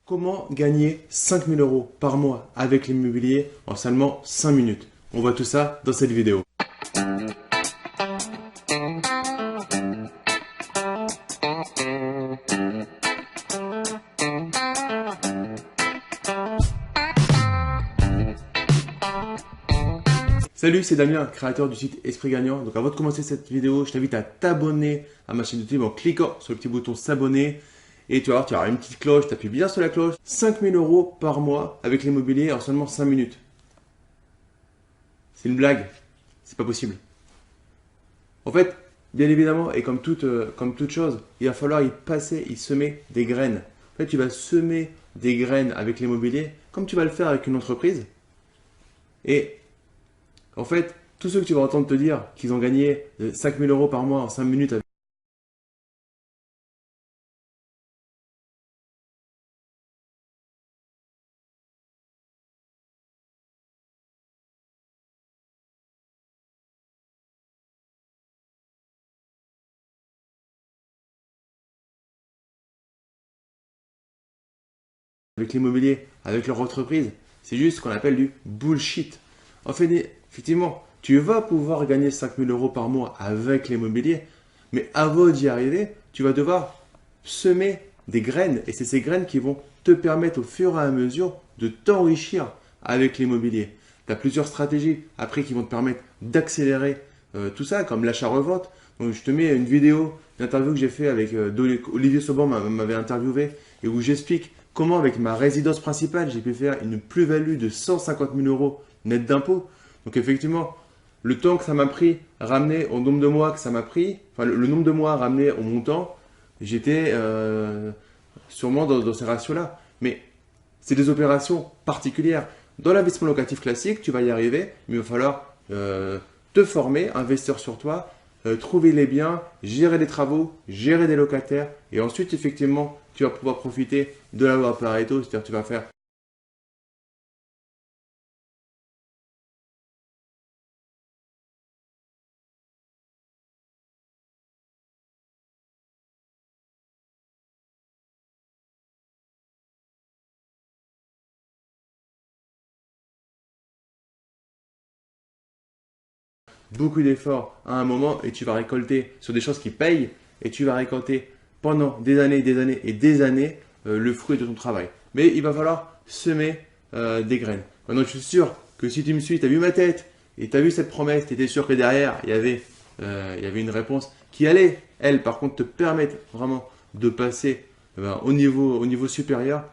Comment gagner 5000 euros par mois avec l'immobilier en seulement 5 minutes? On voit tout ça dans cette vidéo. Salut, c'est Damien, créateur du site Esprit Gagnant. Donc avant de commencer cette vidéo, je t'invite à t'abonner à ma chaîne YouTube en cliquant sur le petit bouton s'abonner. Et tu vas voir, tu auras une petite cloche, tu appuies bien sur la cloche. 5000 euros par mois avec l'immobilier en seulement 5 minutes. C'est une blague, c'est pas possible. En fait, bien évidemment, et comme toute chose, il va falloir y semer des graines. En fait, tu vas semer des graines avec l'immobilier comme tu vas le faire avec une entreprise. Et en fait, tous ceux que tu vas entendre te dire qu'ils ont gagné 5000 euros par mois en 5 minutes avec l'immobilier, avec leur entreprise, c'est juste ce qu'on appelle du bullshit. En fait, effectivement, tu vas pouvoir gagner 5000 euros par mois avec l'immobilier, mais avant d'y arriver, tu vas devoir semer des graines et c'est ces graines qui vont te permettre au fur et à mesure de t'enrichir avec l'immobilier. Tu as plusieurs stratégies après qui vont te permettre d'accélérer tout ça, comme l'achat-revente. Donc, je te mets une vidéo, une interview que j'ai fait avec Olivier Sauban m'avait interviewé et où j'explique comment avec ma résidence principale, j'ai pu faire une plus-value de 150 000 euros net d'impôts. Donc effectivement, le temps que ça m'a pris, ramené au nombre de mois que ça m'a pris, enfin le nombre de mois ramené au montant, j'étais sûrement dans ces ratios-là. Mais c'est des opérations particulières. Dans l'investissement locatif classique, tu vas y arriver, mais il va falloir te former, investir sur toi, trouver les biens, gérer les travaux, gérer des locataires, et ensuite, effectivement, tu vas pouvoir profiter de la loi Pareto, c'est-à-dire tu vas faire beaucoup d'efforts à un moment et tu vas récolter sur des choses qui payent et tu vas récolter pendant des années, des années et des années le fruit de ton travail. Mais il va falloir semer des graines. Maintenant, je suis sûr que si tu me suis, tu as vu ma tête et tu as vu cette promesse, tu étais sûr que derrière, il y avait une réponse qui allait, elle, par contre, te permettre vraiment de passer au niveau supérieur.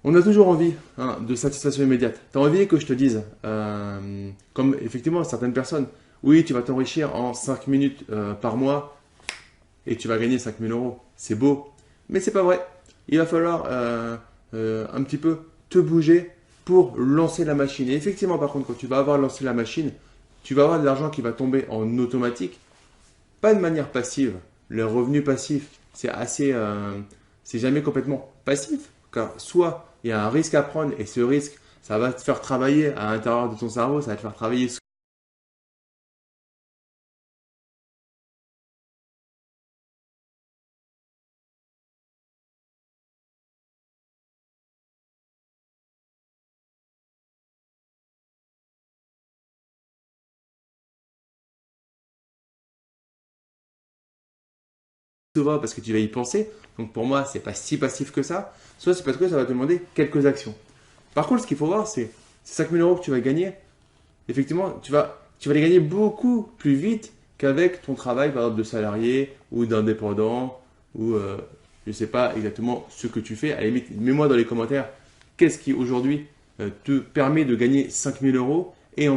On a toujours envie de satisfaction immédiate. Tu as envie que je te dise, comme effectivement certaines personnes, oui, tu vas t'enrichir en 5 minutes par mois et tu vas gagner 5000 euros. C'est beau, mais c'est pas vrai. Il va falloir un petit peu te bouger pour lancer la machine. Et effectivement, par contre, quand tu vas avoir lancé la machine, tu vas avoir de l'argent qui va tomber en automatique, pas de manière passive. Le revenu passif, c'est jamais complètement passif, car soit il y a un risque à prendre et ce risque, ça va te faire travailler à l'intérieur de ton cerveau, ça va te faire travailler souvent parce que tu vas y penser. Donc pour moi, c'est pas si passif que ça. Soit c'est parce que ça va te demander quelques actions. Par contre, ce qu'il faut voir, c'est ces 5000 euros que tu vas gagner. Effectivement, tu vas les gagner beaucoup plus vite qu'avec ton travail, par exemple, de salarié ou d'indépendant ou je ne sais pas exactement ce que tu fais. À la limite, mets-moi dans les commentaires qu'est-ce qui aujourd'hui te permet de gagner 5000 euros et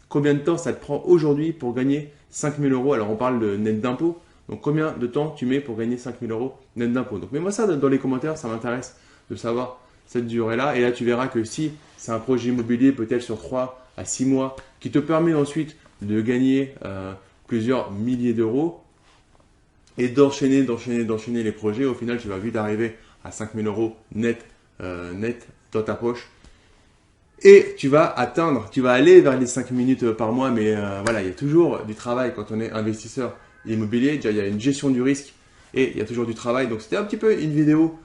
combien de temps ça te prend aujourd'hui pour gagner 5000 euros. Alors, on parle de net d'impôt. Donc, combien de temps tu mets pour gagner 5000 euros net d'impôt? Donc, mets-moi ça dans les commentaires, ça m'intéresse de savoir cette durée-là. Et là, tu verras que si c'est un projet immobilier, peut-être sur 3 à 6 mois, qui te permet ensuite de gagner plusieurs milliers d'euros et d'enchaîner les projets, au final, tu vas vite arriver à 5000 euros net, net dans ta poche. Et tu vas aller vers les 5 minutes par mois, mais voilà, il y a toujours du travail quand on est investisseur immobilier. Déjà, il y a une gestion du risque et il y a toujours du travail. Donc, c'était un petit peu une vidéo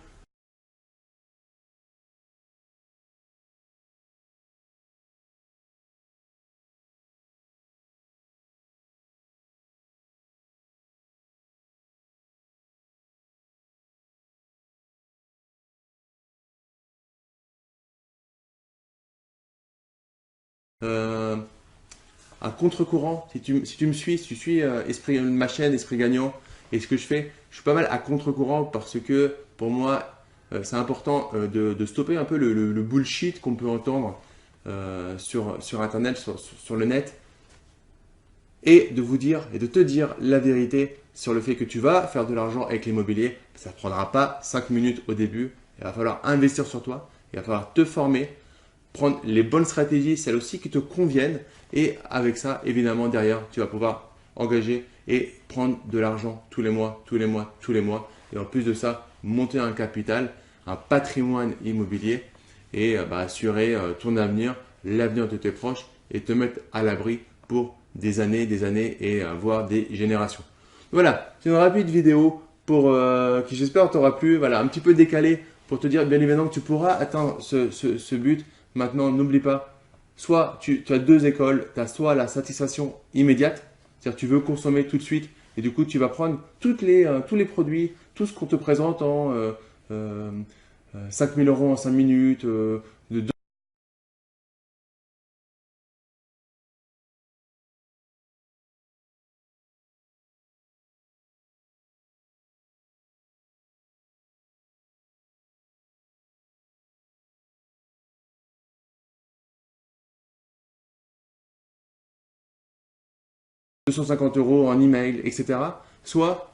euh, à contre-courant. Si tu me suis, si tu suis ma chaîne Esprit Gagnant et ce que je suis pas mal à contre-courant parce que pour moi, c'est important de stopper un peu le bullshit qu'on peut entendre sur Internet, sur le net, et de vous dire et de te dire la vérité sur le fait que tu vas faire de l'argent avec l'immobilier. Ça ne prendra pas 5 minutes au début. Il va falloir investir sur toi, il va falloir te former, prendre les bonnes stratégies, celles aussi qui te conviennent. Et avec ça, évidemment, derrière, tu vas pouvoir engager et prendre de l'argent tous les mois, tous les mois, tous les mois. Et en plus de ça, monter un capital, un patrimoine immobilier et assurer ton avenir, l'avenir de tes proches et te mettre à l'abri pour des années et voire des générations. Voilà, c'est une rapide vidéo pour qui j'espère t'aura plu. Voilà, un petit peu décalé pour te dire bien évidemment que tu pourras atteindre ce but. Maintenant, n'oublie pas, soit tu as deux écoles, tu as soit la satisfaction immédiate, c'est-à-dire tu veux consommer tout de suite et du coup tu vas prendre tous les produits, tout ce qu'on te présente en 5 000 euros en 5 minutes, de 250 euros en email, etc. Soit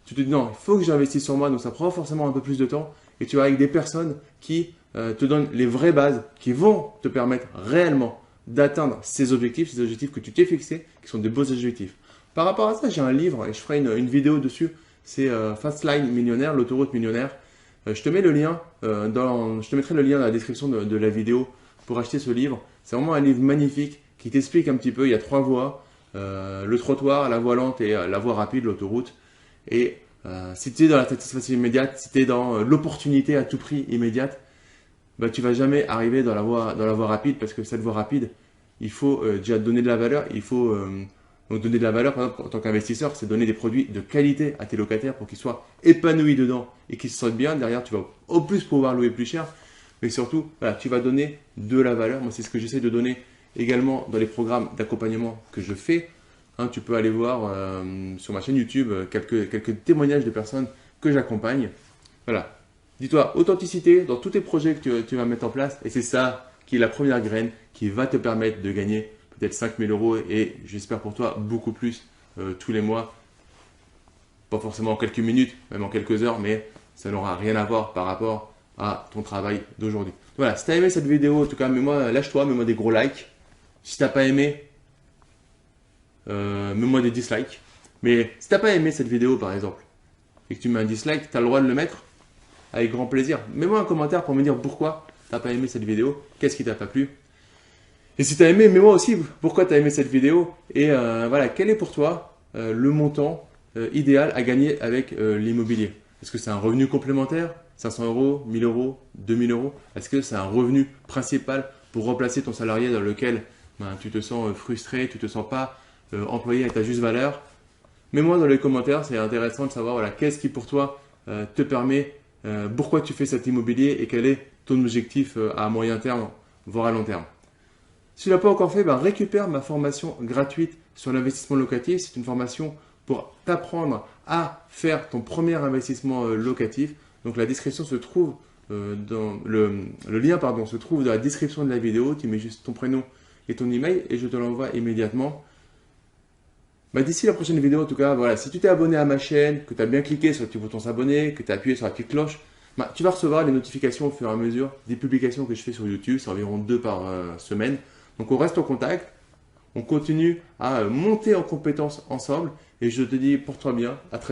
tu te dis non, il faut que j'investisse sur moi, donc ça prend forcément un peu plus de temps et tu vas avec des personnes qui te donnent les vraies bases, qui vont te permettre réellement d'atteindre ces objectifs que tu t'es fixés, qui sont des beaux objectifs. Par rapport à ça, j'ai un livre et je ferai une vidéo dessus, c'est Fastline Millionnaire, l'autoroute millionnaire. Je te mettrai le lien dans la description de la vidéo pour acheter ce livre. C'est vraiment un livre magnifique qui t'explique un petit peu, il y a 3 voies, le trottoir, la voie lente et la voie rapide, l'autoroute. Et si tu es dans la satisfaction immédiate, si tu es dans l'opportunité à tout prix immédiate, tu vas jamais arriver dans la voie rapide parce que cette voie rapide, il faut déjà donner de la valeur. Il faut donc donner de la valeur, par exemple, en tant qu'investisseur, c'est donner des produits de qualité à tes locataires pour qu'ils soient épanouis dedans et qu'ils se sentent bien. Derrière, tu vas au plus pouvoir louer plus cher. Mais surtout, voilà, tu vas donner de la valeur. Moi, c'est ce que j'essaie de donner également dans les programmes d'accompagnement que je fais. Hein, tu peux aller voir sur ma chaîne YouTube quelques témoignages de personnes que j'accompagne. Voilà. Dis-toi, authenticité dans tous tes projets que tu vas mettre en place. Et c'est ça qui est la première graine qui va te permettre de gagner peut-être 5 000 euros et j'espère pour toi beaucoup plus tous les mois. Pas forcément en quelques minutes, même en quelques heures, mais ça n'aura rien à voir par rapport à ton travail d'aujourd'hui. Voilà, si tu as aimé cette vidéo, en tout cas, lâche-toi, mets-moi des gros likes. Si tu n'as pas aimé, mets-moi des dislikes. Mais si tu n'as pas aimé cette vidéo, par exemple, et que tu mets un dislike, tu as le droit de le mettre avec grand plaisir. Mets-moi un commentaire pour me dire pourquoi tu n'as pas aimé cette vidéo, qu'est-ce qui t'a pas plu. Et si tu as aimé, mets-moi aussi pourquoi tu as aimé cette vidéo. Et voilà, quel est pour toi le montant idéal à gagner avec l'immobilier? Est-ce que c'est un revenu complémentaire, 500 euros, 1000 euros, 2000 euros? Est-ce que c'est un revenu principal pour remplacer ton salarié dans lequel tu te sens frustré, tu ne te sens pas employé à ta juste valeur? Mets-moi dans les commentaires, c'est intéressant de savoir voilà, qu'est-ce qui pour toi te permet, pourquoi tu fais cet immobilier et quel est ton objectif à moyen terme, voire à long terme. Si tu ne l'as pas encore fait, récupère ma formation gratuite sur l'investissement locatif. C'est une formation pour t'apprendre à faire ton premier investissement locatif. Donc la description se trouve dans le lien se trouve dans la description de la vidéo. Tu mets juste ton prénom et ton email et je te l'envoie immédiatement. D'ici la prochaine vidéo, en tout cas, voilà, si tu t'es abonné à ma chaîne, que tu as bien cliqué sur le petit bouton s'abonner, que tu as appuyé sur la petite cloche, tu vas recevoir les notifications au fur et à mesure des publications que je fais sur YouTube. C'est environ 2 par semaine. Donc on reste en contact, on continue à monter en compétences ensemble et je te dis porte-toi bien, à très bientôt.